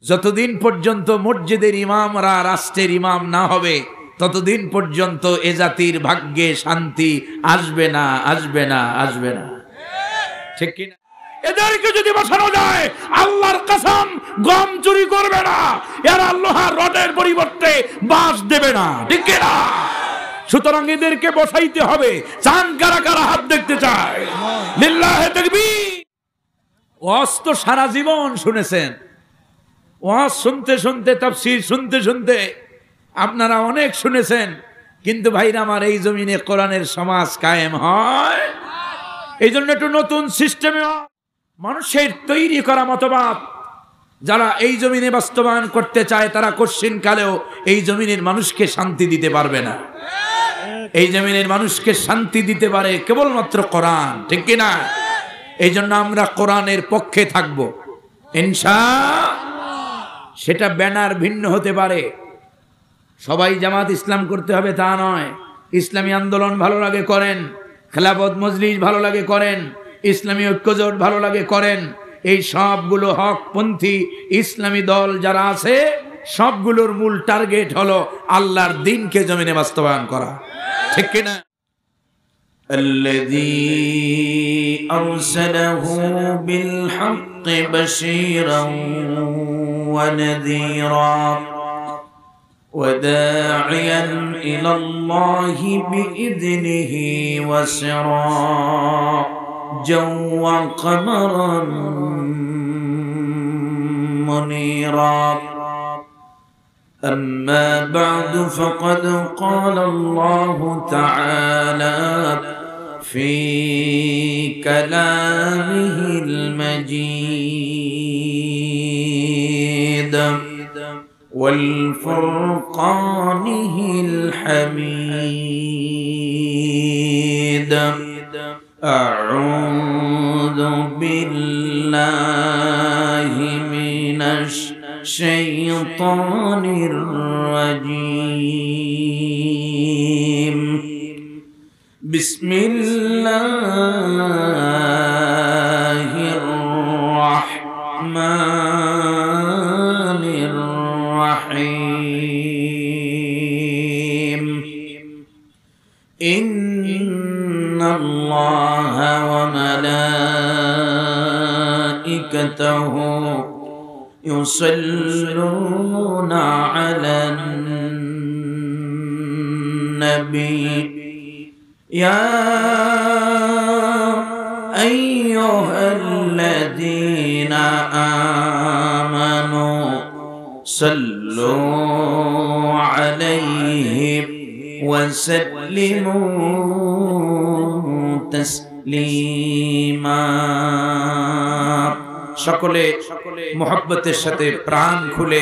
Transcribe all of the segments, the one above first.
যতদিন পর্যন্ত মসজিদের ইমামরা রাষ্ট্রের ইমাম না হবে ততদিন পর্যন্ত এ জাতির ভাগ্যে শান্তি আসবে না, আসবে না, আসবে না। ঠিক কিনা? এদেরকে যদি বসানো যায়, আল্লাহর কসম, গম চুরি করবে না, এরা লোহার রডের পরিবর্তে বাঁশ দেবে না। ঠিক কিনা? সুতরাং এদেরকে বসাইতে হবে। চান কারা কারা হাত দেখতে চায়? লিল্লাহে তাকবীর। ওয়াজ তো সারা জীবন শুনেছেন, ওয়াজ শুনতে শুনতে, তাফসীর শুনতে শুনতে আপনারা অনেক শুনেছেন, কিন্তু ভাইরা আমার, এই জমিনে কোরআনের সমাজ কায়েম হয়। এই জন্য একটু নতুন সিস্টেমে মানুষের তৈরি করা মতবাদ যারা এই জমিনে বাস্তবায়ন করতে চায়, তারা কঠিন কালেও এই জমিনের মানুষকে শান্তি দিতে পারবে না। এই জমিনের মানুষকে শান্তি দিতে পারে কেবলমাত্র কোরআন। ঠিক কিনা? এই জন্য আমরা কোরআনের পক্ষে থাকব ইনশাআল্লাহ। সেটা ব্যানার ভিন্ন হতে পারে, সবাই জামাত ইসলাম করতে হবে তা নয়। ইসলামী আন্দোলন ভালো লাগে করেন, খেলাফত মজলিস ভালো লাগে করেন, ইসলামী ঐক্যজোট ভালো লাগে করেন। এই সবগুলো হকপন্থী ইসলামী দল যারা আছে, সবগুলোর মূল টার্গেট হলো আল্লাহর দ্বীনকে জমিনে বাস্তবায়ন করা। ঠিক কিনা? الذي أرسله بالحق بشيرا ونذيرا وداعيا إلى الله بإذنه وسراجا وقمرا منيرا أما بعد فقد قال الله تعالى في كلامه المجيد والفرقانه الحميد أعوذ بالله من الشيطان الرجيم بسم الله الرحمن الرحيم إن الله وملائكته يصلون على النبي يا أيها الذين آمنوا صلوا عليه وسلموا تسليما সকলে মোহাব্বতের সাথে প্রাণ খুলে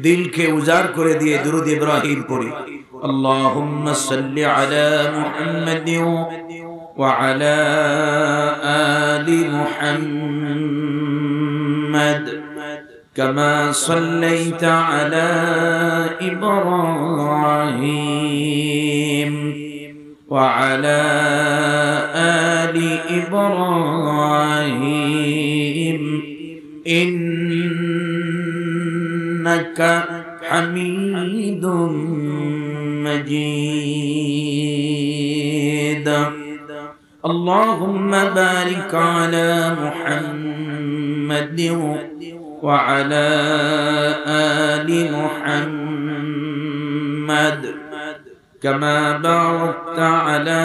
দিলকে উজাড় করে দিয়ে দুরূদ ইব্রাহিম পড়ি। আল্লাহুম্মা সাল্লি আলা মুহাম্মাদ ওয়া আলা আলি মুহাম্মাদ কামা সাল্লাইতা আলা ইব্রাহিম ওয়া আলা আলি ইব্রাহিম ইন্নাকা হামিদুম مجيد اللهم بارك على محمد وعلى آل محمد كما باركت على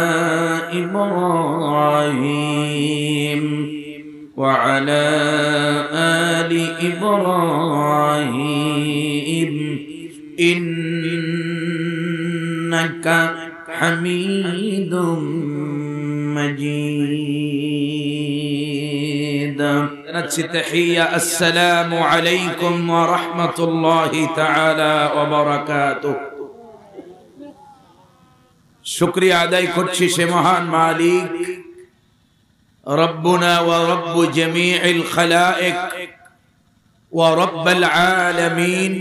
إبراهيم وعلى آل إبراهيم إنك حميد مجيد تحية السلام عليكم ورحمة الله تعالى وبركاته शुक्रिया আদায় করছি সে মহান মালিক ربنا ورب جميع الخلائق ورب العالمين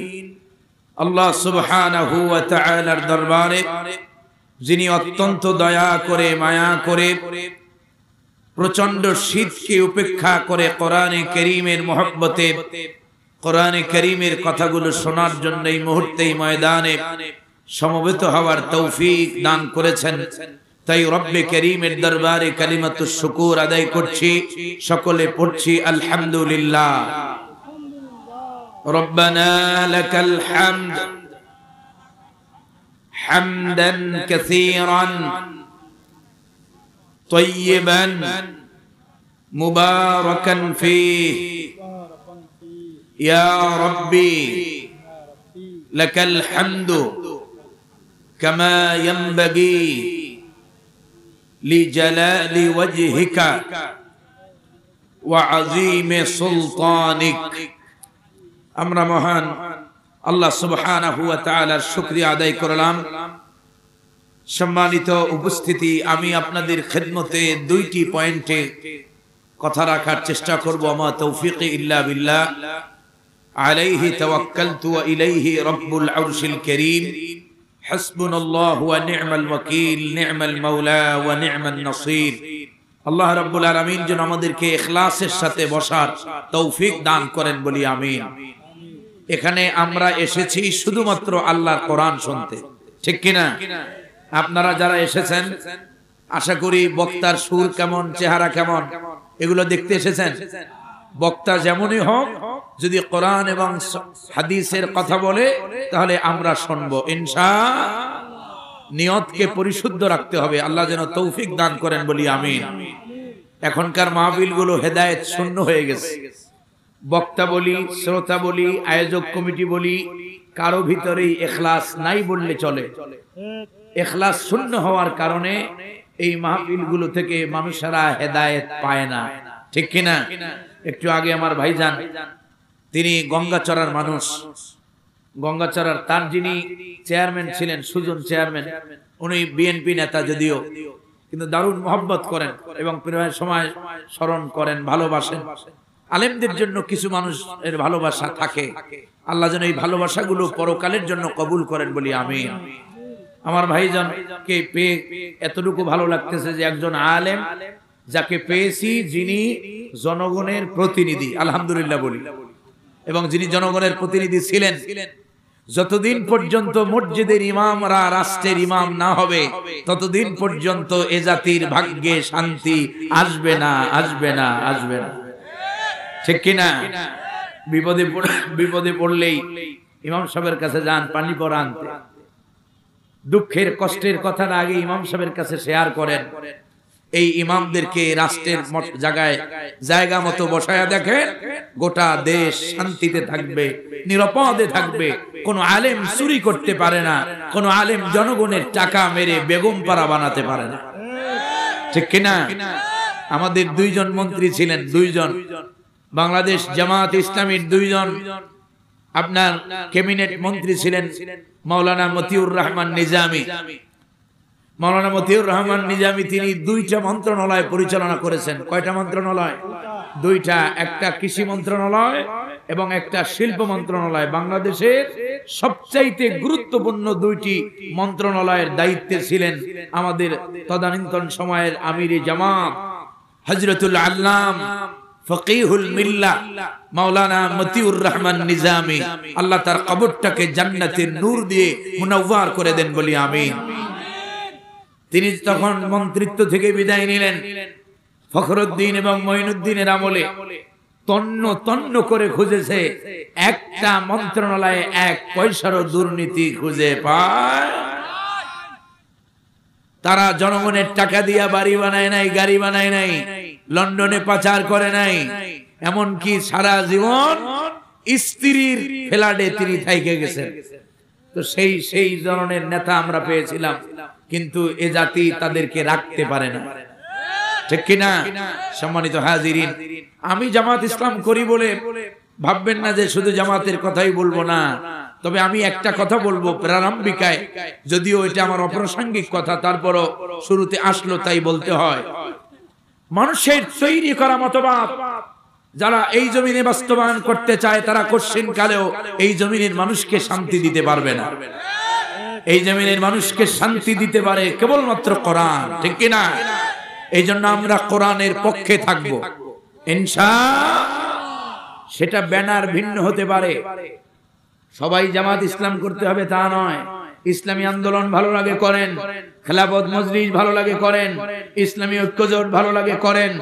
আল্লাহ সুবহানাহু ওয়া তাআলার দরবারে যিনি অত্যন্ত দয়া করে মায়া করে প্রচন্ড শীতকে উপেক্ষা করে কোরআনে কারীমের মহব্বতে কোরআনে কারীমের কথাগুলো শোনার জন্য এই মুহূর্তে ময়দানে সমবেত হওয়ার তৌফিক দান করেছেন। তাই রব্বে কারীমের দরবারে কালিমাতুশ শুকর আদায় করছি, সকলে পড়ছি আলহামদুলিল্লাহ। রব্বানা লাকাল হামদ হামদান কাসীরান তাইয়িবান মুবারাকান ফীহি ইয়া রাব্বি লাকাল হামদু কামা ইয়ানবাগি লিজালালি ওয়াজহিকা ওয়া আযীমি সুলতানিক। আমরা মহান আল্লাহ সুবহানাহু ওয়া তাআলার শুকরিয়া আদায় করলাম। সম্মানিত উপস্থিতি, আমি আপনাদের খিদমতে দুইটি পয়েন্টে কথা রাখার চেষ্টা করব। আমা তৌফিকি ইল্লা বিল্লাহ, আলাইহি তাওয়াক্কালতু ওয়া ইলাইহি রাব্বুল আরশিল কারীম, হাসবুনাল্লাহু ওয়া নি'মাল ওয়াকিল, নি'মাল মাওলা ওয়া নি'মান নাসির। আল্লাহ রাব্বুল আলামিন যেন আমাদেরকে ইখলাসের সাথে বসার তৌফিক দান করেন, বলি আমিন। এখানে আমরা এসেছি শুধুমাত্র আল্লাহর কোরআন শুনতে, ঠিক কিনা? আপনারা যারা এসেছেন আশা করি বক্তার সুর কেমন, চেহারা কেমন এগুলো দেখতে এসেছেন। বক্তা যেমনই হোক, যদি কোরআন এবং হাদিসের কথা বলে তাহলে আমরা শুনবো ইনশাআল্লাহ। নিয়তকে পরিশুদ্ধ রাখতে হবে। আল্লাহ যেন তৌফিক দান করেন, বলি আমিন। এখনকার মাহফিলগুলো হেদায়েত শূন্য হয়ে গেছে। বক্তা বলি, শ্রোতা বলি, আয়োজক কমিটি বলি, কারো ভিতরেই ইখলাস নাই বললে চলে। ইখলাস শূন্য হওয়ার কারণে এই মাহফিলগুলো থেকে মানুষেরা হেদায়েত পায় না, ঠিক কিনা? একটু আগে আমার ভাইজান, তিনি গঙ্গাচড়ার মানুষ, গঙ্গাচড়ার তার যিনি চেয়ারম্যান ছিলেন, সুজন চেয়ারম্যান, উনি বিএনপি নেতা যদিও, কিন্তু দারুণ মহব্বত করেন এবং প্রায় সময় স্মরণ করেন, ভালোবাসেন। আলেমদের জন্য কিছু মানুষের ভালোবাসা থাকে। আল্লাহ যেন এই ভালোবাসাগুলো পরকালের জন্য কবুল করেন, বলি আমিন। আমার ভাইজানকে পেয়ে এতটুকু ভালো লাগতেছে যে একজন আলেম যাকে পেয়েছি, যিনি জনগণের প্রতিনিধি, আলহামদুলিল্লাহ বলি, এবং যিনি জনগণের প্রতিনিধি ছিলেন। যতদিন পর্যন্ত মসজিদের ইমামরা রাষ্ট্রের ইমাম না হবে, ততদিন পর্যন্ত এ জাতির ভাগ্যে শান্তি আসবে না, আসবে না, আসবে না, ঠিক কিনা? বিপদে পড়লেই ইমাম সাহেবের কাছে যান পানি পড়া আনতে। দুঃখের কষ্টের কথাটা আগে ইমাম সাহেবের কাছে শেয়ার করেন। এই ইমামদেরকে রাষ্ট্রের জায়গা মতো বসায়া দেখেন, গোটা দেশ শান্তিতে থাকবে, নিরাপদে থাকবে। কোন আলেম চুরি করতে পারে না, কোন আলেম জনগণের টাকা মেরে বেগম পাড়া বানাতে পারে না, ঠিক কিনা? আমাদের দুইজন মন্ত্রী ছিলেন, দুইজন বাংলাদেশ জামাত ইসলামীর দুইজন আপনার ক্যাবিনেট মন্ত্রী ছিলেন মাওলানা মতিউর রহমান নিজামী। মাওলানা মতিউর রহমান নিজামী তিনি দুইটা মন্ত্রণালয় পরিচালনা করেছেন। কয়টা মন্ত্রণালয়? দুইটা, একটা কৃষি মন্ত্রণালয় এবং একটা শিল্প মন্ত্রণালয়। বাংলাদেশের সবচাইতে গুরুত্বপূর্ণ দুইটি মন্ত্রণালয়ের দায়িত্বে ছিলেন আমাদের তদানীন্তন সময়ের আমিরে জামাত হযরতুল আল্লাম ফকিহুল মিল্লাহ মাওলানা মতিউর রহমান নিজামী। আল্লাহ তার কবরটাকে জান্নাতের নূর দিয়ে মুনাওয়ার করে দেন, বলি আমিন। তিনি তখন মন্ত্রিত্ব থেকে বিদায় নিলেন। ফখরুদ্দিন এবং মঈনুদ্দিনের আমলে তন্ন তন্ন করে খুঁজেছে, একটা মন্ত্রণালয়ে এক পয়সারও দুর্নীতি খুঁজে পায়। তারা জনগণের টাকা দিয়া বাড়ি বানায় নাই, গাড়ি বানায় নাই, লন্ডনে পাচার করে নাই, এমনকি সারা জীবন স্ত্রীর ফ্ল্যাটে তিনি থাইকে গেছেন। তো সেই ধরনের নেতা আমরা পেয়েছিলাম, কিন্তু এ জাতি তাদেরকে রাখতে পারে না, ঠিক কিনা? সম্মানিত হাজিরিন, আমি জামাত ইসলাম করি বলে ভাববেন না যে শুধু জামাতের কথাই বলবো না। তবে আমি একটা কথা বলবো প্রারম্ভিকায়, যদিও এটা আমার অপ্রাসঙ্গিক কথা, তারপরও শুরুতে আসলো তাই বলতে হয়। মানুষের তৈরি করা মতবাদ যারা এই জমিনে বাস্তবায়ন করতে চায়, তারা কোশ্চিন কালেও এই জমিনের মানুষকে শান্তি দিতে পারবে না। এই জমিনের মানুষকে শান্তি দিতে পারে কেবলমাত্র কোরআন, ঠিক কিনা? এই জন্য আমরা কোরআনের পক্ষে থাকবো ইনশাআল্লাহ। সেটা ব্যানার ভিন্ন হতে পারে। সবাই জামাত ইসলাম করতে হবে তা নয়। ইসলামী আন্দোলন ভালো লাগে করেন, খেলাফত মজলিস ভালো লাগে করেন, ইসলামী ঐক্যজোট ভালো লাগে করেন।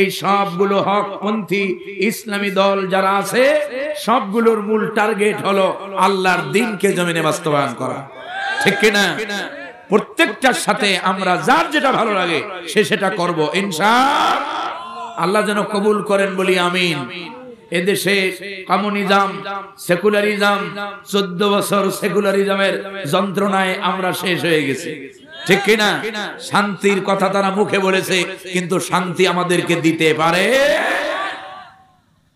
এই সবগুলো হকপন্থী ইসলামী দল যারা আছে সবগুলোর মূল টার্গেট হলো আল্লাহর দ্বীনকে জমিনে বাস্তবায়ন করা, ঠিক কিনা? প্রত্যেকটার সাথে আমরা যার যেটা ভালো লাগে সে সেটা করব ইনশাআল্লাহ। আল্লাহ যেন কবুল করেন বলি আমিন। এদেশে কমিউনিজম, সেকুলারিজম, 14 বছর সেকুলারিজমের যন্ত্রণায় আমরা শেষ হয়ে গেছি, ঠিক কিনা? শান্তির কথা তারা মুখে বলেছে, কিন্তু শান্তি আমাদেরকে দিতে পারে?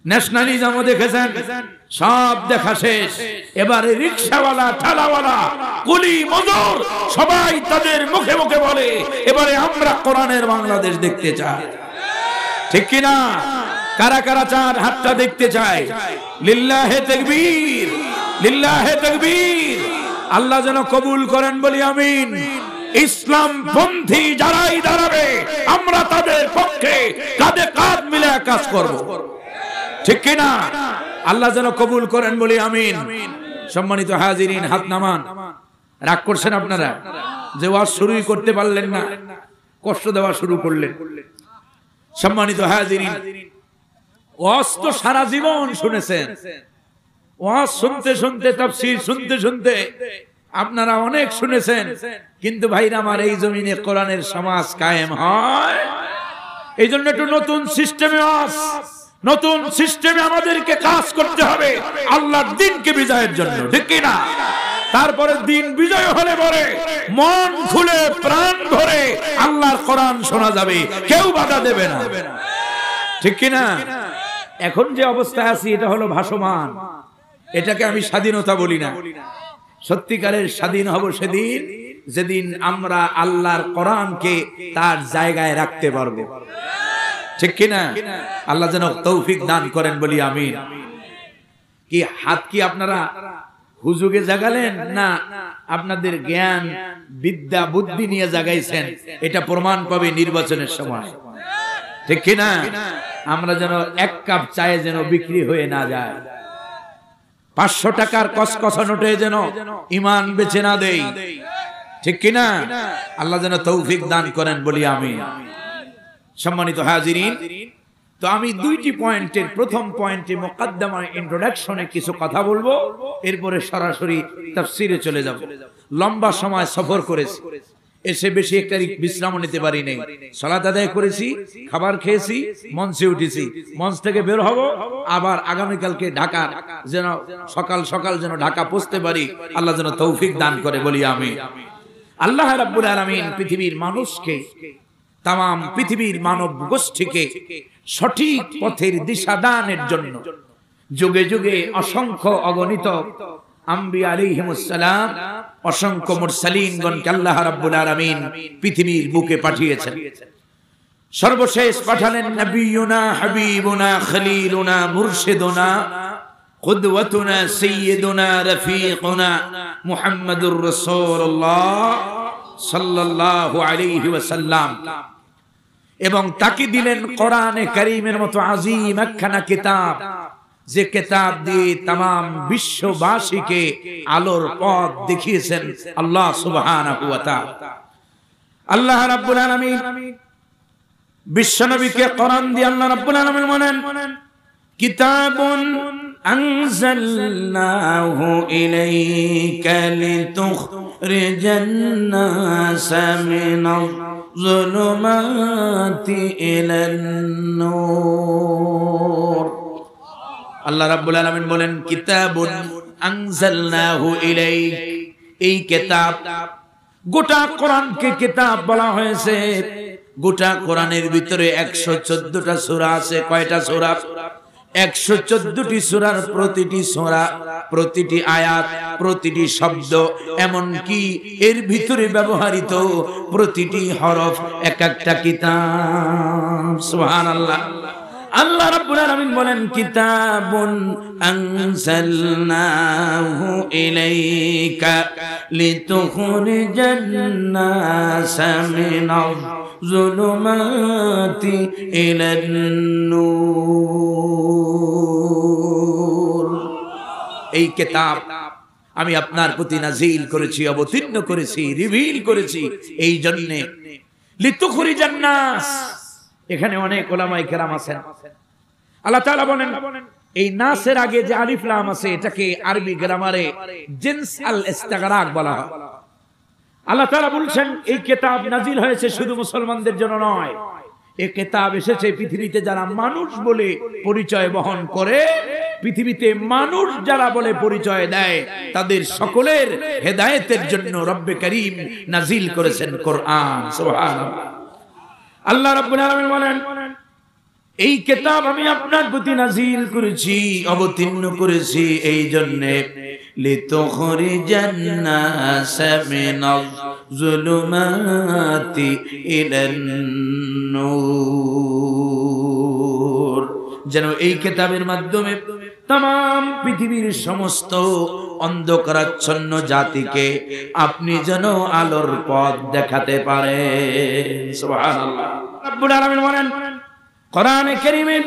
ন্যাশনালিজমও দেখেছেন, সব দেখা শেষ। এবারে রিকশাওয়ালা, ঠেলাওয়ালা, কুলি, মজুর সবাই তাদের মুখে মুখে বলে এবারে আমরা কোরআনের বাংলাদেশ দেখতে চাই, ঠিক কিনা? কারা কারা চার হাতটা দেখতে চায়? লিল্লাহে তাকবীর, লিল্লাহে তাকবীর। আল্লাহ যেন কবুল করেন বলি আমিন। ইসলাম পন্থী যারাই দাঁড়াবে আমরা তাদের পক্ষে কাঁধে কাঁধ মিলে কাজ করব, ঠিক কিনা? আল্লাহ যেন কবুল করেন বলি আমিন। সম্মানিত হাজিরিন, হাত নামান। রাগ করছেন আপনারা যে ওয়াজ শুরুই করতে পারলেন না, কষ্ট দেওয়া শুরু করলেন? সম্মানিত হাজিরিন, ওয়াজ তো সারা জীবন শুনেছেন, ওয়াজ শুনতে শুনতে, তাফসীর শুনতে শুনতে আপনারা অনেক শুনেছেন, কিন্তু ভাইরা আমার এই জমিনে কোরআনের সমাজ কায়েম হয় এই জন্য একটু নতুন সিস্টেমে ওয়াজ, নতুন সিস্টেমে আমাদেরকে কাজ করতে হবে আল্লাহর দ্বীনকে বিজয়ের জন্য, ঠিক কিনা? তারপরে দিন বিজয় হলে পরে মন খুলে প্রাণ ভরে আল্লাহর কোরআন শোনা যাবে, কেউ বাধা দেবে না, ঠিক কিনা? এখন যে অবস্থায় আছি এটা হলো ভাসমান, এটাকে আমি স্বাধীনতা বলি না। সত্যিকারের স্বাধীন হব সেদিন যেদিন আমরা আল্লাহর কোরআনকে তার জায়গায় রাখতে পারবো, ঠিক কিনা? আল্লাহ যেন তৌফিক দান করেন বলি আমিন। কি হাত কি আপনারা হুজুগে জাগালেন না আপনাদের জ্ঞান বিদ্যা বুদ্ধি নিয়ে জাগাইছেন? এটা প্রমাণ পাবে নির্বাচনের সময়, ঠিক কিনা? আমরা যেন এক কাপ চায়ে যেন বিক্রি হয়ে না যায়, 500 টাকার কসকসা নোটে যেন ঈমান বেচে না দেই, ঠিক কিনা? আল্লাহ যেন তৌফিক দান করেন বলি আমিন। সম্মানিত হাজিরিন, তো আমি দুইটি পয়েন্টের, প্রথম পয়েন্টে মুকদ্দমা ইন্ট্রোডাকশনে কিছু কথা বলবো, এরপরে সরাসরি তাফসীরে চলে যাব। লম্বা সময় সফর করেছি, এসে বেশি একটা বিশ্রাম নিতে পারি নাই। সালাত আদায় করেছি, খাবার খেয়েছি, মঞ্চে উঠেছি, মঞ্চ থেকে বের হব, আবার আগামীকালকে ঢাকা যেন সকাল সকাল যেন ঢাকা পৌঁছতে পারি, আল্লাহ যেন তৌফিক দান করে বলি আমিন। আল্লাহ রাব্বুল আলামিন পৃথিবীর মানুষকে, তাম পৃথিবীর মানব গোষ্ঠীকে সঠিক পথের দিশা দানের জন্য যুগে যুগে অসংখ্য অগণিত আম্বিয়া আলাইহিমুস সালাম, অসংখ্য মুরসালিনগণকে আল্লাহ রাব্বুল আলামিন পৃথিবীর বুকে পাঠিয়েছেন। সর্বশেষ পাঠালেন নবিয়ুনা হাবিবুনা খলিলুনা মুরশিদুনা কুদওয়াতুনা সাইয়্যিদুনা রফিকুনা মুহাম্মাদুর রাসূলুল্লাহ সাল্লাল্লাহু আলাইহি ওয়াসাল্লাম, এবং তাকে দিলেন কোরআনে কারীমের মতো আযীম একখানা কিতাব, যে কিতাব দিয়ে तमाम বিশ্ববাসীকে আলোর পথ দেখিয়েছেন আল্লাহ সুবহানাহু ওয়া তাআলা। আল্লাহ রাব্বুল আলামিন বিশ্বনবীকে কোরআন দিয়ে আল্লাহ রাব্বুল আলামিন বলেন, কিতাবুন আনজালনাহু ইলাইকা লিতুখরিজান নাসা মিনাজ যুলুমাতি ইলান নূর। আল্লাহ রাব্বুল আলামিন বলেন, কিতাবুন আনজালনাহু ইলাইক, এই কিতাব, গোটা কোরআনকে কিতাব বলা হয়েছে। গোটা কোরআনের ভিতরে 114টা সূরা আছে। কয়টা সূরা? 114টি সূরার প্রতিটি সূরা, প্রতিটি আয়াত, প্রতিটি শব্দ, এমন কি এর ভিতরে ব্যবহৃত প্রতিটি হরফ এক একটা কিতাব। সুবহানাল্লাহ। আল্লাহ রাব্বুল আলামিন বলেন, কিতাবুন আনজালনাহু ইলাইকা লিতুখরিজান নাসা মিনাজ যুলুমাতি ইলান নূর। এই কিতাব আমি আপনার প্রতি নাজিল করেছি, অবতীর্ণ করেছি, রিভিল করেছি এই জন্য লিতুখরিজান নাস। এখানে অনেক উলামায়ে কেরাম আছেন, আল্লাহ তাআলা বলেন এই নাসের আগে যে আলিফ লাম আছে এটাকে আরবি গ্রামারে জিনস আল ইস্তিগরাক বলা হয়। আল্লাহ তাআলা বলছেন এই কিতাব নাজিল হয়েছে শুধু মুসলমানদের জন্য নয়, এই কিতাব এসেছে পৃথিবীতে যারা মানুষ বলে পরিচয় বহন করে, পৃথিবীতে মানুষ যারা বলে পরিচয় দেয় তাদের সকলের হেদায়েতের জন্য রব্বে করিম নাজিল করেছেন কোরআন। সুবহানাল্লাহ। আল্লাহ রাব্বুল আলামিন বলেন এই কিতাব আমি আপনার প্রতি নাজিল করেছি, অবতীর্ণ করেছি এই জন্য লিতুখরিজান নাস মিনাজ যুলুমাতি ইলান নূর, যেন এই কিতাবের মাধ্যমে तमाम পৃথিবীর সমস্ত অন্ধকারাচ্ছন্ন জাতিকে আপনি যেন আলোর পথ দেখাতে পারেন। সুবহানাল্লাহ। রব্বুল আলামিন বলেন কোরআনে কারীমে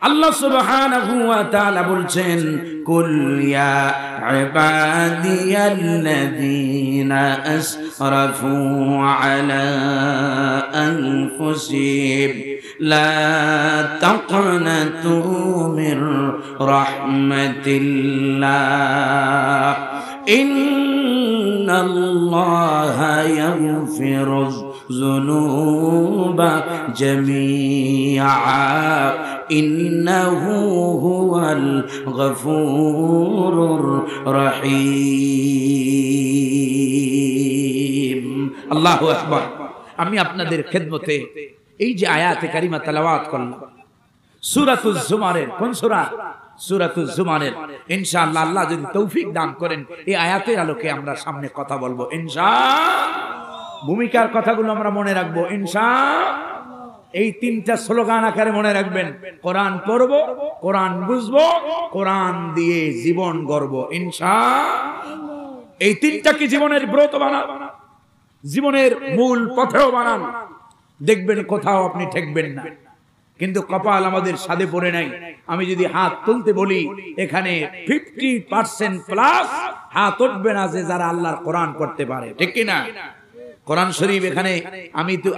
আল্লাহ সুবহানাহু ওয়া তাআলা বলছেন কুল ইয়া ইবাদিয়াল্লাযীনা আসরাফু আলা আনফুসিহিম লা তাকনাতু মির রাহমাতিল্লাহ ইন্নাল্লাহা ইয়াগফিরুয যুনুবা জামিআ ইন্নাহু হুয়াল গফুরুর রহিম। আল্লাহু আকবার। আমি আপনাদের খেদমতে এই যে আয়াতে কারিমা তেলাওয়াত করলাম সূরাতুজ জুমারের, কোন সূরা? সূরাতুজ জুমারের। ইনশাআল্লাহ আল্লাহ যদি তৌফিক দান করেন এই আয়াতের আলোকে আমরা সামনে কথা বলবো ইনশাআল্লাহ। ভূমিকার কথাগুলো আমরা মনে রাখবো ইনশাআল্লাহ। এই তিনটা স্লোগান আকারে মনে রাখবেন, কোরআন পড়ব, কোরআন বুঝবো, কোরআন দিয়ে জীবন গড়ব ইনশাআল্লাহ। এই তিনটাকে জীবনের ব্রত বানান, জীবনের মূল পথেও বানান, দেখবেন কোথাও আপনি ঠেকবেন না। কিন্তু কপাল আমাদের সাদে পড়ে নাই। আমি যদি হাত তুলতে বলি এখানে 50% প্লাস হাত উঠবে না যে যারা আল্লাহর কোরআন পড়তে পারে, ঠিক কি না? কোরআন শরীফ এখানে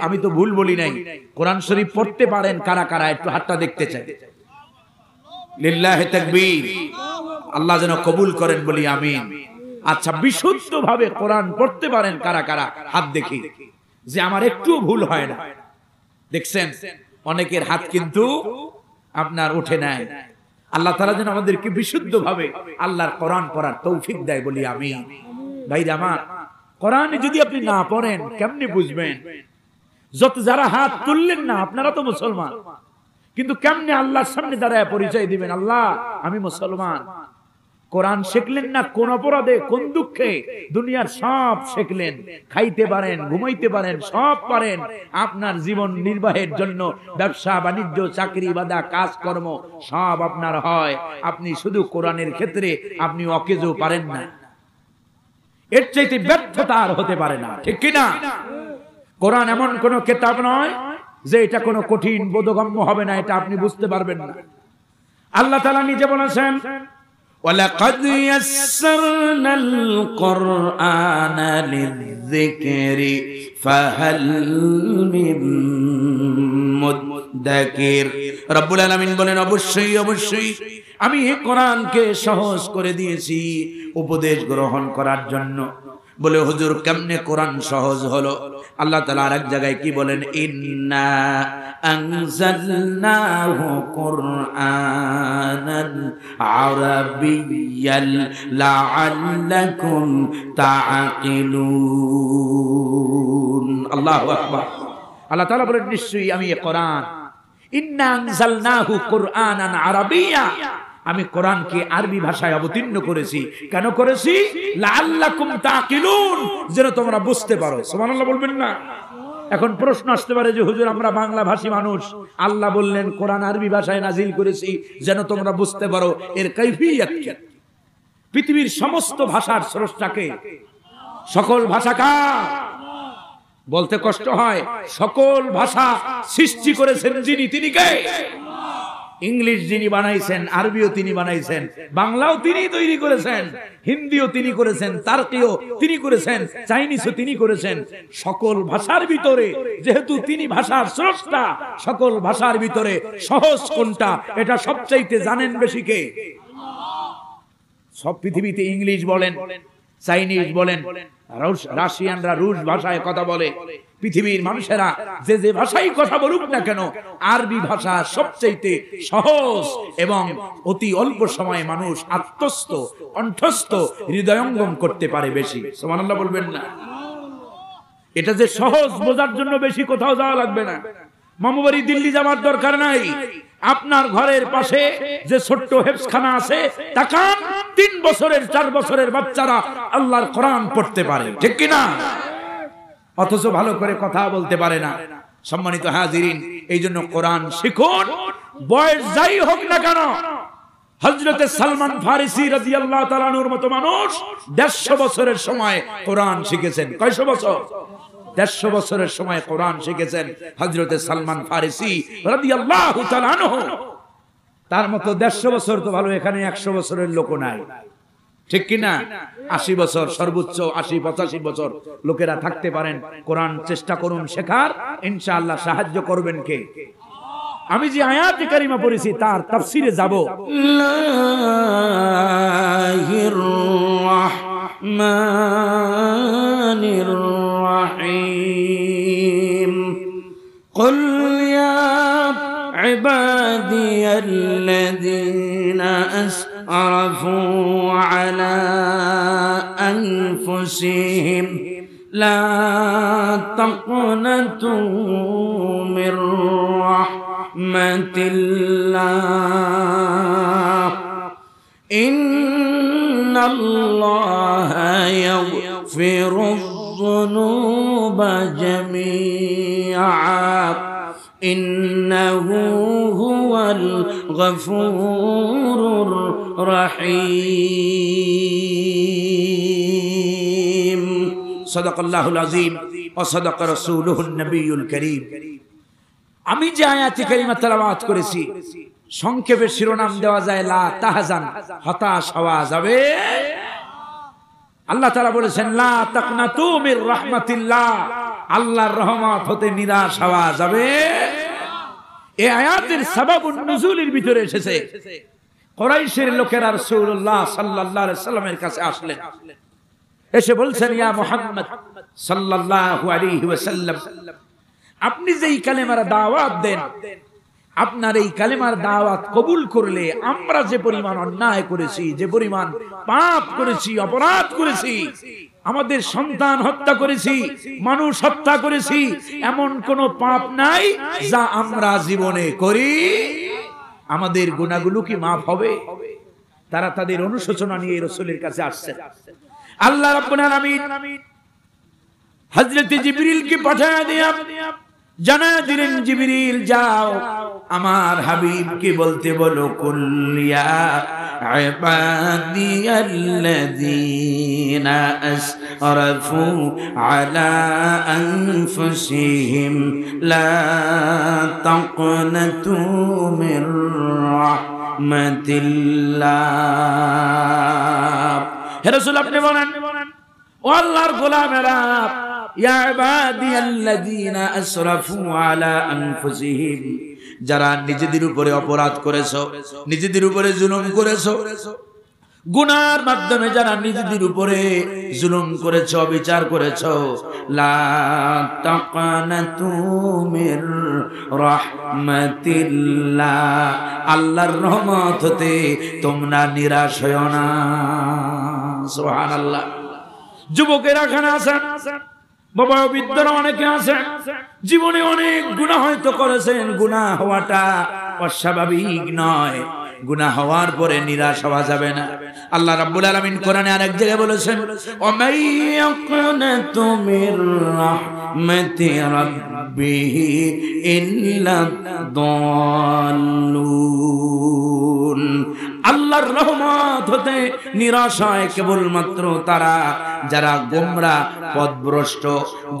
আমি তো ভুল বলি নাই। কোরআন শরীফ পড়তে পারেন কারা কারা একটু হাতটা দেখতে চাই। লিল্লাহি তাকবীর। আল্লাহ যেন কবুল করেন বলি আমিন। আচ্ছা, বিশুদ্ধ ভাবে কোরআন পড়তে পারেন কারা কারা হাত দেখি, যে আমার একটু ভুল হয় না। দেখছেন অনেকের হাত কিন্তু আপনার উঠে নাই। আল্লাহ তাআলা যেন আমাদেরকে বিশুদ্ধ ভাবে আল্লাহর কোরআন পড়ার তৌফিক দেয় বলি আমিন। ভাইরা আমার, কোরআন যদি আপনি না পড়েন কেমনে বুঝবেন? যত যারা হাত তুললেন না আপনারা তো মুসলমান, কিন্তু কেমনে আল্লাহর সামনে দাঁড়ায় পরিচয় দিবেন আল্লাহ আমি মুসলমান? কোরআন শিখলেন না কোন অপরাধে, কোন দুঃখে? দুনিয়ার সব শিখলেন, খাইতে পারেন, ঘুমাইতে পারেন, সব পারেন। আপনার জীবন নির্বাহের জন্য ব্যবসা বাণিজ্য, চাকরি বাদা, কাজকর্ম সব আপনার হয়। আপনি শুধু কোরআনের ক্ষেত্রে আপনি অকেজো পারেন না। এর চাইতে ব্যর্থতা আর হতে পারে না, ঠিক কিনা? কোরআন এমন কোন কিতাব নয় যে এটা কোনো কঠিন বোধগম্য হবে না, এটা আপনি বুঝতে পারবেন না। আল্লাহ তাআলা নিজে বলেছেন ওয়ালাকাদ ইয়াসসারনাল কুরআনা লিযিকরি ফাহাল মিন মুদ্দাকির। রব্বুল আলামিন বলেন অবশ্যই অবশ্যই আমি এই কোরআনকে সহজ করে দিয়েছি উপদেশ গ্রহণ করার জন্য। বলে হুজুর কেমনে কোরআন সহজ হলো? আল্লাহ তাআলা আরেক জায়গায় কি বলেন? ইন্না আনজালনাহু কুরআনান আরাবিয়্যান লাআল্লাকুম তাআকিলুন। আল্লাহু আকবার। আল্লাহ তাআলা বলেন নিশ্চয়ই আমি এই কোরআন, ইন্না আনজালনাহু কুরআনান আরাবিয়্যা, আমি কোরআনকে আরবি ভাষায় অবতীর্ণ করেছি। কেন করেছি? লাআল্লাকুম তাকিলুন, যেন তোমরা বুঝতে পারো। সুবহানাল্লাহ বলবেন না? এখন প্রশ্ন আসতে পারে যে হুজুর আমরা বাংলা ভাষী মানুষ, আল্লাহ বললেন কোরআন আরবি ভাষায় নাজিল করেছি যেন তোমরা বুঝতে পারো, এর কাইফিয়ত কি? পৃথিবীর সমস্ত ভাষার স্রষ্টাকে, সকল ভাষা কার? বলতে কষ্ট হয়, সকল ভাষা সৃষ্টি করেছেন যিনি, তিনি কে? ইংলিশ যিনি বানাইছেন, আরবিও তিনি বানাইছেন, বাংলাও তিনি তৈরি করেছেন, হিন্দিও তিনি করেছেন, তার্কিও তিনি করেছেন, চাইনিজও তিনি করেছেন। সকল ভাষার ভিতরে যেহেতু তিনি ভাষার স্রষ্টা, সকল ভাষার ভিতরে সহজ কোনটা এটা সবচাইতে জানেন বেশি কে? সব পৃথিবীতে ইংলিশ বলেন, চাইনিজ বলেন, রাশিয়ানরা রুশ ভাষায় কথা বলে, পৃথিবীর মানুষেরা যে যে ভাষায় কথা বলুক না কেন, আরবি ভাষা সবচেয়ে সহজ এবং অতি অল্প সময়ে মানুষ আত্মস্থ, কণ্ঠস্থ, হৃদয়ঙ্গম করতে পারে বেশি। সুবহানাল্লাহ বলবেন না? এটা যে সহজ বোঝার জন্য বেশি কোথাও যাওয়া লাগবে না, মামুবাড়ি দিল্লি যাওয়ার দরকার নাই। আপনার ঘরের পাশে যে ছোট্ট হেফজখানা আছে, তাকান, 3 বছরের 4 বছরের বাচ্চারা আল্লাহর কোরআন পড়তে পারে, ঠিক কি না? অথচ ভালো করে কথা বলতে পারে না। সম্মানিত হাজিরিন, এই জন্য কোরআন শিখুন, বয়স যাই হোক না কেন। হযরতে সালমান ফারিসি রাদিয়াল্লাহু তাআলা আনহুর মতো মানুষ 150 বছরের সময় কোরআন শিখেছেন। কয়শো বছর? 150 বছরের সময় কোরআন শিখেছেন হযরতে সালমান ফারিসি রাদিয়াল্লাহু তাআলা আনহু। তার মতো 150 বছর তো ভালো, এখানে 100 বছরের লোক নাই, ঠিক কি না? 80 বছর, সর্বোচ্চ 80-85 বছর লোকেরা থাকতে পারেন। কোরআন চেষ্টা করুন শেখার, ইনশাআল্লাহ সাহায্য করবেন কে? আমি যে আয়াত কারিমা পড়েছি তার তাফসিরে যাব। লাহির রাহমানির রাহিম। কুল ইয়া ইবাদিয়াল্লাযীনা আসরাফু আলা আনফুসিহিম লা তাকনাতু মির রাহমাতিল্লাহ ইন্নাল্লাহা ইয়াগফিরুয-যুনুবা জামিআ ইন্নাহু হুয়াল গফুরুর রহিম। সাদাকাল্লাহুল আযীম ওয়া সাদাকা রাসূলুহুন নবিয়্যুল কারীম। আমি যে আয়াতে কারিমা তেলাওয়াত করেছি, সংক্ষেপে শিরোনাম দেওয়া যায় লা তাহজান, হতাশ হওয়া যাবে। আল্লাহ তাআলা বলেছেন লা তাকনাতু মির রাহমাতিল্লাহ, আল্লাহর রহমত হতে নিরাশ হওয়া যাবে। এই আয়াতের সাবাবুন নুজুলের ভিতরে এসেছে, কুরাইশের লোকেরা রাসূলুল্লাহ সাল্লাল্লাহু আলাইহি সাল্লামের কাছে আসলেন, এসে বলছেন ইয়া মুহাম্মদ সাল্লাল্লাহু আলাইহি ওয়াসাল্লাম, আপনি যেই কালেমার দাওয়াত দেন, আপনার এই কালেমার দাওয়াত কবুল করলে আমরা যে পরিমাণ অন্যায় করেছি, যে পরিমাণ পাপ করেছি, অপরাধ করেছি, আমাদের সন্তান হত্যা করেছি, মানুষ হত্যা করেছি, এমন কোন পাপ নাই যা আমরা জীবনে করি, আমাদের গুনাহগুলো কি মাফ হবে? তারা তাদের অনুশোচনা নিয়ে রাসূলের কাছে আসছে। আল্লাহ রাব্বুল আলামিন হযরত জিবরিলকে পাঠিয়ে দিয়া জানা দিলেন, জিবরিল যাও আমার হাবিবকে বলতে বলো, কুল ইয়া ইবাদিয়াল্লাযীনা আসরাফু আলা আনফুসিহিম লা তাকনাতু মির রাহমাতিল্লাহ। হে রাসূল, আপনি বলেন, ও আল্লাহর গোলামেরা, ইয়া ইবাদিয়াল্লাযীনা আসরাফু আলা আনফুসিহিম, যারা নিজেদের উপরে অপরাধ করেছো, নিজেদের উপরে জুলুম করেছো, গুনার মাধ্যমে যারা নিজেদের উপরে জুলুম করেছো, অবিচার করেছো, লা তাকনাতু মির রাহমাতিল্লাহ, আল্লাহর রহমত হতে তোমরা নিরাশ হয়ো না। সুবহানাল্লাহ। যুবকেরা এখানে আছেন, বাবা বৃদ্ধরা অনেকে আছেন, জীবনে অনেক গুনাহ হয়তো করেছেন, গুনাহ হওয়াটা অস্বাভাবিক নয়, গুনাহ হওয়ার পরে নিরাশ হওয়া যাবে না। আল্লাহ রাব্বুল আলামিন কোরআনে আরেক জায়গায় বলেছেন, ওয়া মাইয়াকুনাতু মির রাহমাতি রাব্বিহি ইল্লা দাল্লুন, আল্লাহর রহমত হতে নিরাশ হয় কেবলমাত্র তারা যারা গোমরাহ পথভ্রষ্ট।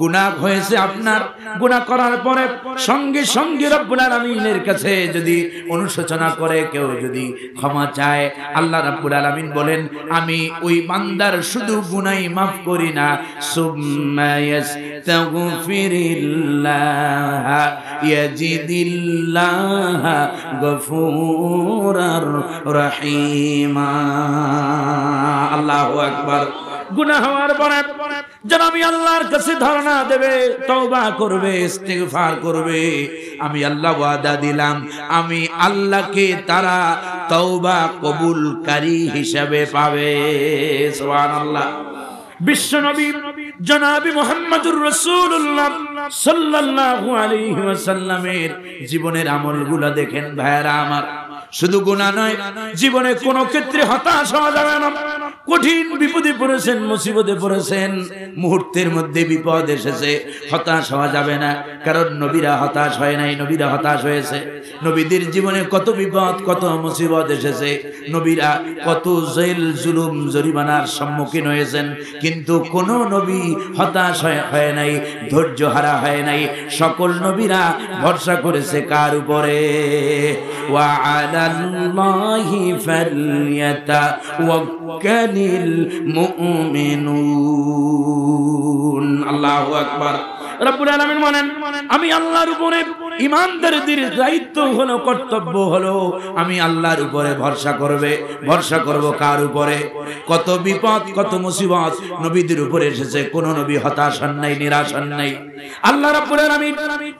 গুনাহ হয়েছে আপনার, গুনাহ করার পরে সঙ্গে সঙ্গে রব্বুল আলামিনের কাছে যদি অনুশোচনা করে, কেউ যদি ক্ষমা চায়, আল্লাহ রাব্বুল আলামিন বলেন আমি ওই বান্দার শুধু গুনাহই মাফ করি না, সুম্মা ইয়াস্তাগফিরিল্লাহ ইয়াজিদিল্লাহ গফুরার রহিমা। আল্লাহু আকবার। গুনাহ হওয়ার পরে যারা আমি আল্লাহর কাছে ধারণা দেবে, তওবা করবে, ইস্তিগফার করবে, আমি আল্লাহ ওয়াদা দিলাম আমি আল্লাহকে তারা তওবা কবুলকারী হিসেবে পাবে। সুবহানাল্লাহ। বিশ্বনবী জনাবি মুহাম্মদুর রাসূলুল্লাহ সাল্লাল্লাহু আলাইহি ওয়াসাল্লামের জীবনের আমলগুলো দেখেন ভাইরা আমার। শুধু গুনাহ নয়, জীবনে কোনো ক্ষেত্রে হতাশ হওয়া যাবে না। কঠিন বিপদে পড়েছেন, মুসিবতে পড়েছেন, মুহূর্তের মধ্যে বিপদ এসেছে, হতাশ হওয়া যাবে না। কারণ নবীরা হতাশ হয় নাই, নবীরা হতাশ হয়েছে। নবীদের জীবনে কত বিপদ, কত মুসিবত এসেছে, নবীরা কত জেল জুলুম জরিমানার সম্মুখীন হয়েছেন, কিন্তু কোন নবী হতাশ হয় নাই, ধৈর্য হারা হয় নাই। সকল নবীরা ভরসা করেছে কার উপরে? ওয়া আলাল্লাহি ফালইয়াতাওয়াক্কালিল মুমিনুন। আল্লাহু আকবার। রব্বুল আলামিন বলেন আমি আল্লাহর উপরে ঈমানদারদের দায়িত্ব হলো, কর্তব্য হলো আমি আল্লাহর উপরে ভরসা করবে। ভরসা করব কার উপরে? কত বিপদ, কত মুসিবত নবীদের উপরে এসেছে, কোন নবী হতাশ হন নাই, নিরাশ হন নাই। আল্লাহ রাব্বুল আলামিন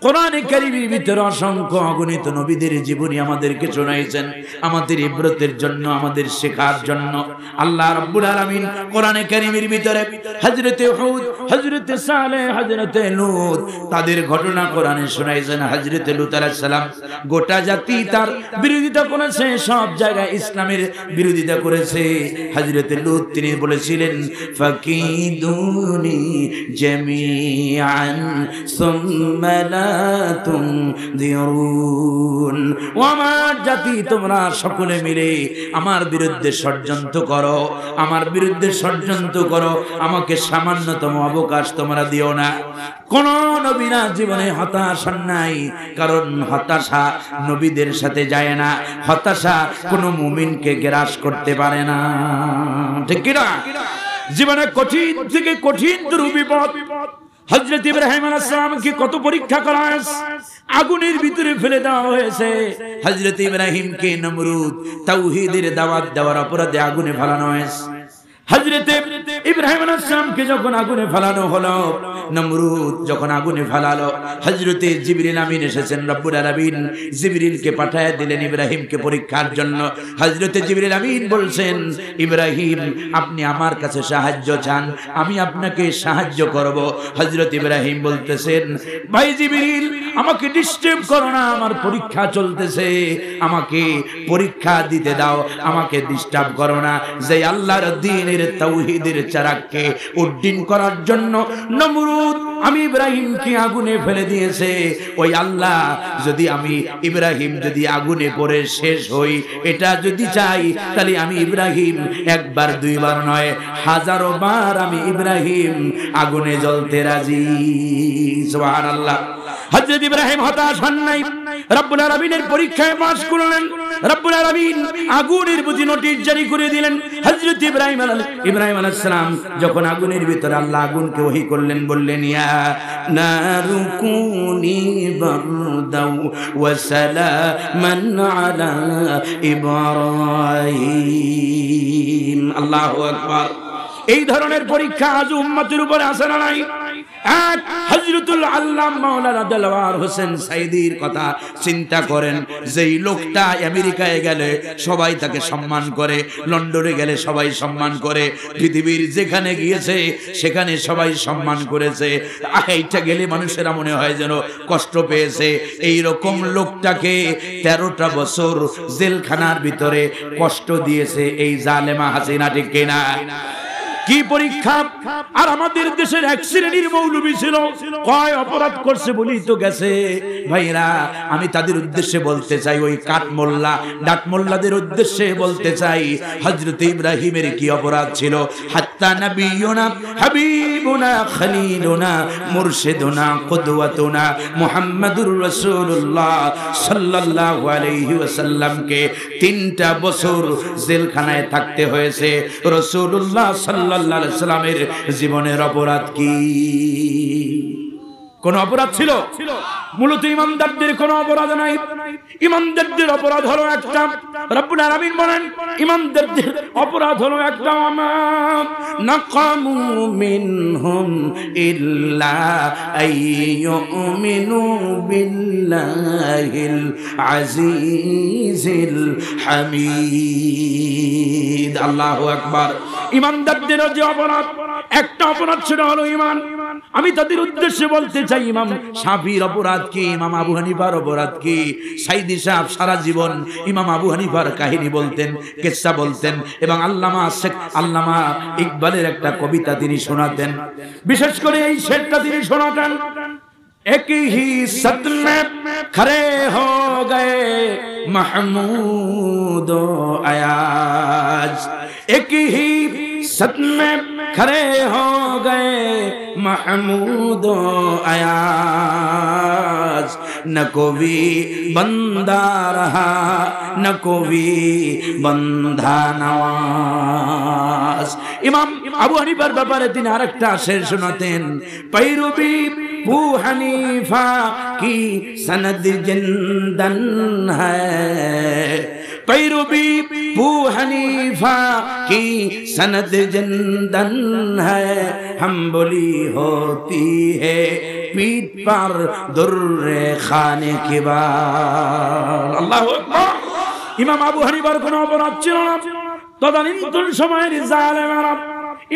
কোরআনে কারীমের ভিতরে অসংখ্য অগণিত নবীদের জীবনী আমাদেরকে শোনাইছেন, আমাদের ইবরতের জন্য, আমাদের শেখার জন্য। আল্লাহ রাব্বুল আলামিন কোরআনে কারীমের ভিতরে হযরতে হুদ, হযরতে সালেহ, হযরতে লূত তাদের ঘটনা কোরআনে শোনাইছেন। হযরতে লূত আলাইহিস সালাম গোটা জাতি তার বিরোধিতা করেছে, সব জায়গায় ইসলামের বিরোধিতা করেছে। হযরতে লূত তিনি বলেছিলেন ফাকিদুনি জামিআন সুম্মা লা তুনদিরুন। ও আমার জাতি, তোমরা সকলে মিলে আমার বিরুদ্ধে ষড়যন্ত্র করো, আমার বিরুদ্ধে ষড়যন্ত্র করো, আমাকে সামান্যতম অবকাশ তোমরা দিও না। কোন নবীরা জীবনে হতাশ নাই, কারণ হতাশা নবীদের সাথে যায় না, হতাশা কোন মুমিনকে গ্রাস করতে পারে না। ঠিক কি না? জীবনে কঠিন থেকে কঠিন দুর্বিপদ। হযরত ইব্রাহিম আলাইহিস সালামকে কত পরীক্ষা করা হয়েছে, আগুনের ভিতরে ফেলে দেওয়া হয়েছে। হযরত ইব্রাহিমকে নমরুদ তাওহীদের দাওয়াত দেওয়ার অপরাধে আগুনে ফেলানো হয়েছে। হযরতে ইব্রাহিম আলাইহিস সালামকে যখন আগুনে ফেলানো হলো, নমরুদ যখন আগুনে ফেলালো, হযরতে জিবরিল আমিন এসেছেন। রব্বুল আলামিন জিবরিলকে পাঠিয়ে দিলেন ইব্রাহিমকে পরীক্ষার জন্য। হযরতে জিবরিল আমিন বলছেন ইব্রাহিম আপনি আমার কাছে সাহায্য চান, আমি আপনাকে সাহায্য করব। হযরত ইব্রাহিম বলতেছেন ভাই জিবরিল আমাকে ডিস্টার্ব করো না, আমার পরীক্ষা চলতেছে, আমাকে পরীক্ষা দিতে দাও, আমাকে ডিস্টার্ব করো না। যে আল্লাহর দ্বীনের তাওহীদের চারাককে উড্ডীন করার জন্য নমরুদ আমি ইব্রাহিমকে আগুনে ফেলে দিয়েছে, ওই আল্লাহ যদি আমি ইব্রাহিম যদি আগুনে পড়ে শেষ হই এটা যদি চাই, তাহলে আমি ইব্রাহিম একবার দুইবার নয় হাজারো বার আমি ইব্রাহিম আগুনে জ্বলতে রাজি। সুবহানাল্লাহ। হযরত ইব্রাহিম হতাশ হন নাই, রব্বুল আলামিনের পরীক্ষায় পাস করলেন। রব্বুল আলামিন আগুনের প্রতি নোটিশ জারি করে দিলেন। হযরত ইব্রাহিম আলাইহিস সালাম যখন আগুনের ভিতরে আল্লাহ আগুনকে ওহী করলেন, বললেন ইয়া নারুকুনি বারদাও ওয়া সালামান আলা ইব্রাহিম। আল্লাহু আকবার। এই ধরনের পরীক্ষা আজ উম্মতের উপরে আসে না নাই? এক হযরতুল আল্লামা মাওলানা দেলওয়ার হোসেন সাইদির কথা চিন্তা করেন। যেই লোকটা আমেরিকায় গেলে সবাই তাকে সম্মান করে, লন্ডনে গেলে সবাই সম্মান করে, পৃথিবীর যেখানে গিয়েছে সেখানে সবাই সম্মান করেছে। এইটা গেলে মানুষেরা মনে হয় যেন কষ্ট পেয়েছে। এই রকম লোকটাকে 13টা বছর জেলখানার ভিতরে কষ্ট দিয়েছে এই জালেমা হাসিনা। ঠিক কিনা? কি পরীক্ষা। আর আমাদের দেশের এক শ্রেণীর মৌলবী ছিল, কয় অপরাধ করছে বলি তো গেছে। ভাইরা আমি তাদের উদ্দেশ্যে বলতে চাই, ওই কাঠ মোল্লা ডাট মোল্লাদের উদ্দেশ্যে বলতে চাই, হযরত ইব্রাহিমের কি অপরাধ ছিল। হাত্তা নবিয়ুনা হাবিবুনা খলিলুনা মুরশিদুনা কুদওয়াতুনা মুহাম্মাদুর রাসূলুল্লাহ সাল্লাল্লাহু আলাইহি ওয়াসাল্লামকে 3টা বছর জেলখানায় থাকতে হয়েছে। রাসূলুল্লাহ সাল্লাল্লাহু আলাইহি ওয়াসাল্লামের জীবনের অপরাধ কি? কোন অপরাধ ছিল? মূলত ইমানদারদের কোনো অপরাধ নাই। ইমানদারদের অপরাধ হলো একটা, রব্বুল আলামিন বলেন ইমানদারদের অপরাধ হলো একটা, নাকামু মিনহুম ইল্লা আইয়ুমিনু বিল্লাহিল আজিজিল হামিদ। আল্লাহু আকবার। ইমানদারদের যে অপরাধ, একটা অপরাধ সেটা হলো ঈমান। আমি তাদের উদ্দেশ্যে বলতে চাই, ইমাম শাফির অপরাধ কি, ইমাম আবু হানিফার অপরাধ কি। সাইদি সাহেব সারা জীবন ইমাম আবু হানিফার কাহিনী বলতেন, কিসসা বলতেন, এবং আল্লামা ইকবালের একটা কবিতা তিনি শোনাতেন। বিশেষ করে এই শেরটা তিনি শোনাতেন, एक ही सत में खड़े हो गए महमूद अयाज, एक ही सत में खड़े हो गए महमूद अयाज, न कोई बंदा रहा न कोई बंदा नवाज। इमाम আবু হানিফার ব্যাপারে তিনি আরেকটা শের শোনাতেন, पैरूबी अबू हनीफा की सनद जिंदन है, पैरूबी अबू हनीफा की सनद जिंदन है, हम बोली होती है पीठ पर दुर्रे खाने के बाद। अल्लाहु আকবার। ইমাম আবু হানিফার কোনো অপরাধ ছিল না। তদানীন্তন সময়ের জালেমেরা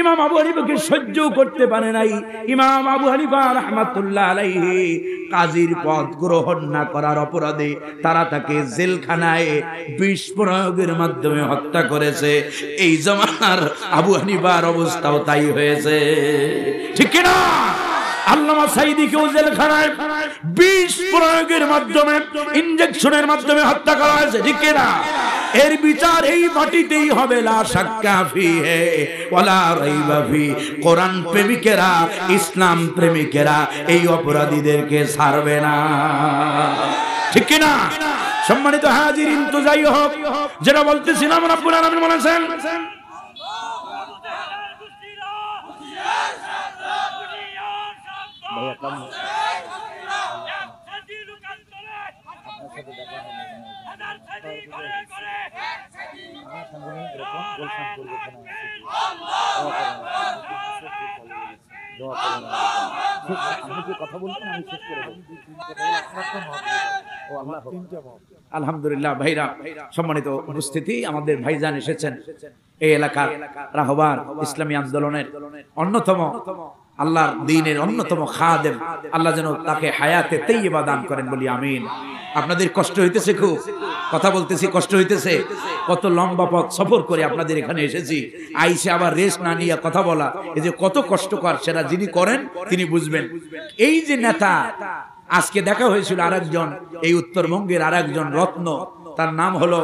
ইমাম আবু হানিফাকে সহ্য করতে পারে নাই। ইমাম আবু হানিফা রাহমাতুল্লাহ আলাইহি কাজীর পদ গ্রহণ না করার অপরাধে তারা তাকে জেলখানায় বিষ প্রয়োগের মাধ্যমে হত্যা করেছে। এই জামানার আবু হানিফার অবস্থাও তাই হয়েছে, ঠিক কি না? আল্লামা সাইদিকেও জেলখানায় বিষ প্রয়োগের মাধ্যমে, ইনজেকশনের মাধ্যমে হত্যা করা হয়েছে, ঠিক কি না? এর বিচার এই মাটিতেই হবে, লা শাক্কা ফিহি ওয়ালা রাইবা ফি। কোরআন প্রেমিকেরা, ইসলাম প্রেমিকেরা এই অপরাধীদেরকে ছাড়বে না, ঠিক কি না? সম্মানিত হাজিরিন, তো যাই হোক, যেটা বলতেছিলাম, রব্বুল আলামিন বলেছেন আলহামদুলিল্লাহ। ভাইরা, সম্মানিত উপস্থিতি, আমাদের ভাইজান এসেছেন এই এলাকার রাহবার ইসলামী আন্দোলনের অন্যতম, আল্লাহর দ্বীনের অন্যতম খাদেম। আল্লাহ যেন তাকে হায়াতে তাইয়্যিবা দান করেন, বলি আমিন। আপনাদের কষ্ট হইতেছে, খুব কথা বলতেছি, কষ্ট হইতেছে। কত লম্বা পথ সফর করে আপনাদের এখানে এসেছি, আইসে আবার রেস্ট না নিয়ে কথা বলা, এই যে কত কষ্টকর, সেটা যিনি করেন তিনি বুঝবেন। এই যে নেতা, আজকে দেখা হয়েছিল আরেকজন, এই উত্তরবঙ্গের আরেকজন রত্ন, তার নাম হলো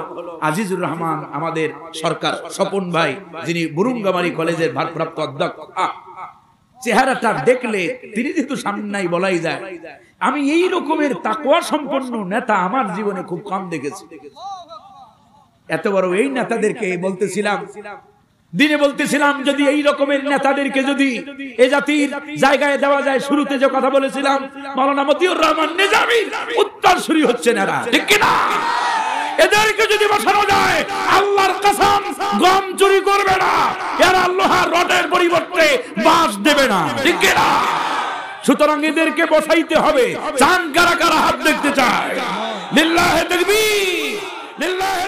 আজিজুর রহমান, আমাদের সরকার স্বপন ভাই, যিনি বুরুঙ্গামারি কলেজের ভারপ্রাপ্ত অধ্যক্ষ। চেহারাটা দেখলে তিনি যেহেতু সামনে নাই বলাই যায়। আমি এই রকমের তাকওয়া সম্পন্ন নেতা আমার জীবনে খুব কম দেখেছি। এত বড় এই নেতাদেরকে বলতেছিলাম, দিনে বলতেছিলাম, যদি এই রকমের নেতাদেরকে যদি এ জাতির জায়গায় দেওয়া যায়, শুরুতে যে কথা বলেছিলাম, মাওলানা মতিউর রহমান নিজামীর উত্তরসূরি হচ্ছে না, ঠিক কি না? এদেরকে যদি বসানো যায়, আল্লাহর কসম, গম চুরি করবে না, এরা লোহার রডের পরিবর্তে বাঁশ দেবে না, ঠিক কি না? সুতরাং এদেরকে বসাইতে হবে। চান কারা কারা হাত দেখতে চায়? লিল্লাহি তাকবীর, লিল্লাহি